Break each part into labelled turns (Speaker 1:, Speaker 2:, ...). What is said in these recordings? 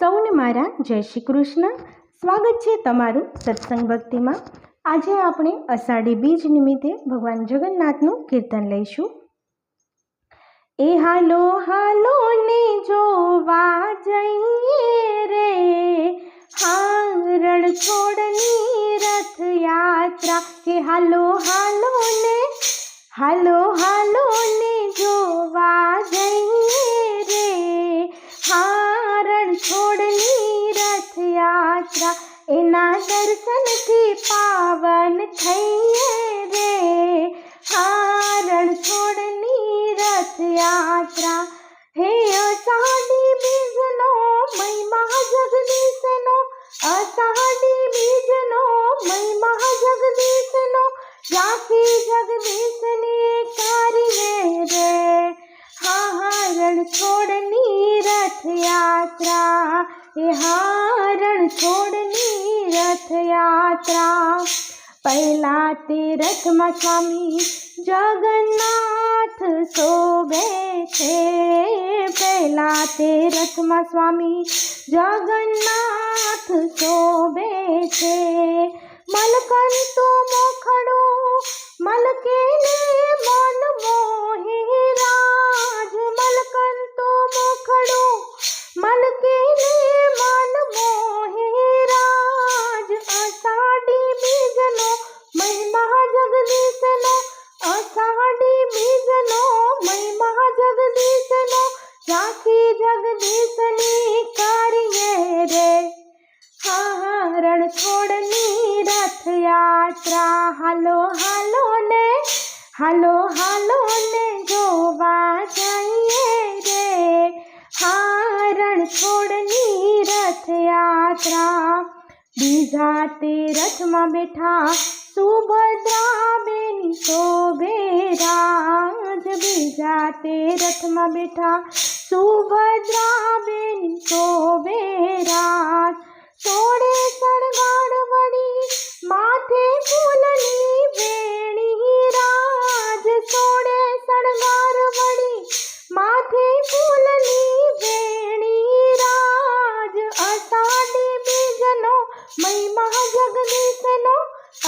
Speaker 1: સૌને મારા જય શ્રી કૃષ્ણ. સ્વાગત છે તમારું સત્સંગ ભક્તિમાં. આજે આપણે અષાઢી બીજ નિમિત્તે ભગવાન જગન્નાથનું કીર્તન લઈશું. એ હાલો હાલો ને જોવા જઈએ રે, હારણ છોડની રથયાત્રા. કે હાલો હાલો ને જોવા જઈએ રે, હારણ છોડની રથયાત્રા. એના દર્શનથી પાવન થઈએ રે, હારણ છોડની રથયાત્રા. હે અષાઢી બીજનો મહિમા જગદીશનો, અષાઢી બીજનો મહિમા જગદીશનો, રાખી જગદીશની કરીએ રે, હારણ છોડની રથયાત્રા. એ હારણ છોડની રથયાત્રા. પહેલા તે રથમાં સ્વામી જગન્નાથ શોભે છે, પહેલા તે રથમાં સ્વામી જગન્નાથ શોભે છે. મલકંતો મોખડો મલકે ને મન મોહે રાજ, મલકંતો મોખડો મલકે ને મન મોહે રાજ. અષાઢી બીજનો મહિમા જગદીશનો, અષાઢી બીજનો મહિમા જગદીશનો, રાખી જગદીશની કરીએ રે, હારણ છોડની રથયાત્રા. હાલો હાલો ને જોવા જઈએ રે, હારણ છોડની રથયાત્રા. બીજા તે રથમાં બેઠા સુભદ્રાબેન શોભે રાજ, બીજા તે રથમાં બેઠા સુભદ્રાબેન શોભે રાજ. સોળે શણગાર વળી માથે ફૂલની વેણી રાજ, સોળે શણગાર વળી માથે ફૂલની વેણી રાજ. અષાઢી બીજનો મહિમા જગદીશનો,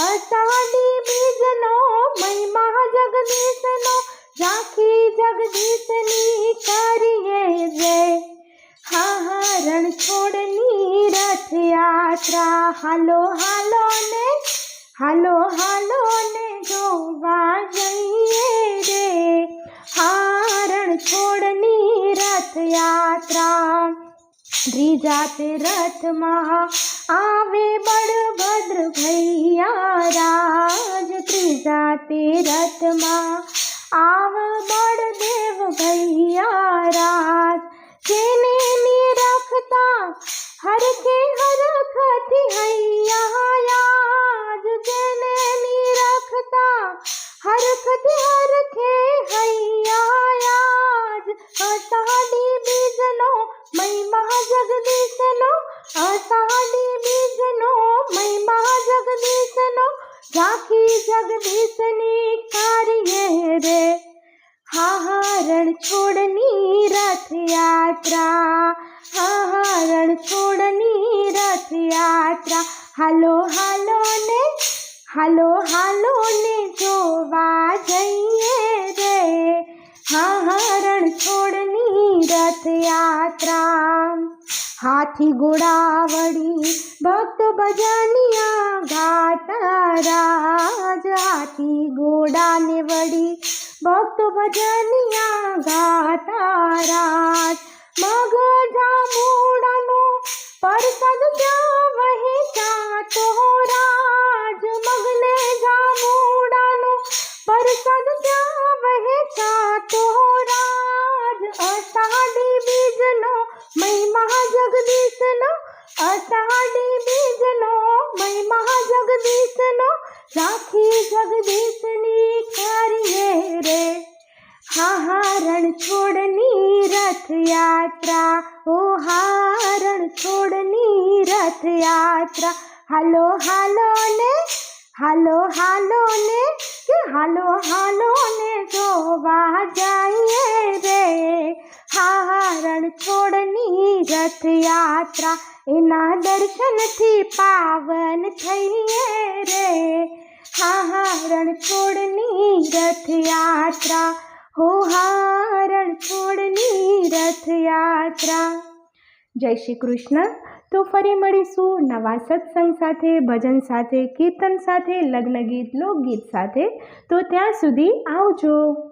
Speaker 1: અષાઢી બીજનો મહિમા જગદીશનો, રાખી જગદીશની કરીએ રે, હારણ છોડની રથયાત્રા. હાલો ને જોવા જઈએ રે, હારણ છોડની રથયાત્રા. ત્રીજા તે રથમાં આવે બળભદ્ર ભૈયા રાજ, ત્રીજા તે રથમાં આવ બળદેવ ભૈયા રાજ. જેને નિરખતા હરખે હરખથી હૈયા યાજ, જેને નિરખતા હરખથી હરખે હૈયા યાજ. અષાઢી બીજનો મહિમા જગદીશનો, અષાઢી બીજનો મહિમા જગદીશનો, રાખી જગદીશની કરીએ રે, હારણ છોડની રથયાત્રા, હારણ છોડની રથયાત્રા. હાલો ને જોવા જઈએ રે, હારણ છોડની રથયાત્રા. હાથી ઘોડા વળી ભક્ત ભજનિયા ગાતા રાજ, હાથી ઘોડાને વળી ભક્ત ભજનિયા ગાતા રાજ. મગજા મૂડાનો પરસદ ત્યાં વહેંચાતો રાજ, મગને જામુડાનો પરસદ ત્યાં વહેંચાતો રાજ. અષાઢી બીજનો મહિમા જગદીશનો, અષાઢી બીજનો મહિમા જગદીશનો, રાખી જગદીશની કરીએ રે, હારણ છોડની રથયાત્રા. ઓ હારણ છોડની રથયાત્રા. હાલો ને જોવા જઈએ રે, હા રણછોડની રથયાત્રા એના દર્શનથી પાવન થઈએ રે. હા રણછોડની રથયાત્રા, હો હા રણછોડની રથયાત્રા. જય શ્રી કૃષ્ણ. તો ફરી મળીશું નવા સત્સંગ સાથે, ભજન સાથે, કીર્તન સાથે, લગ્ન ગીત, લોકગીત સાથે. તો ત્યાં સુધી આવજો.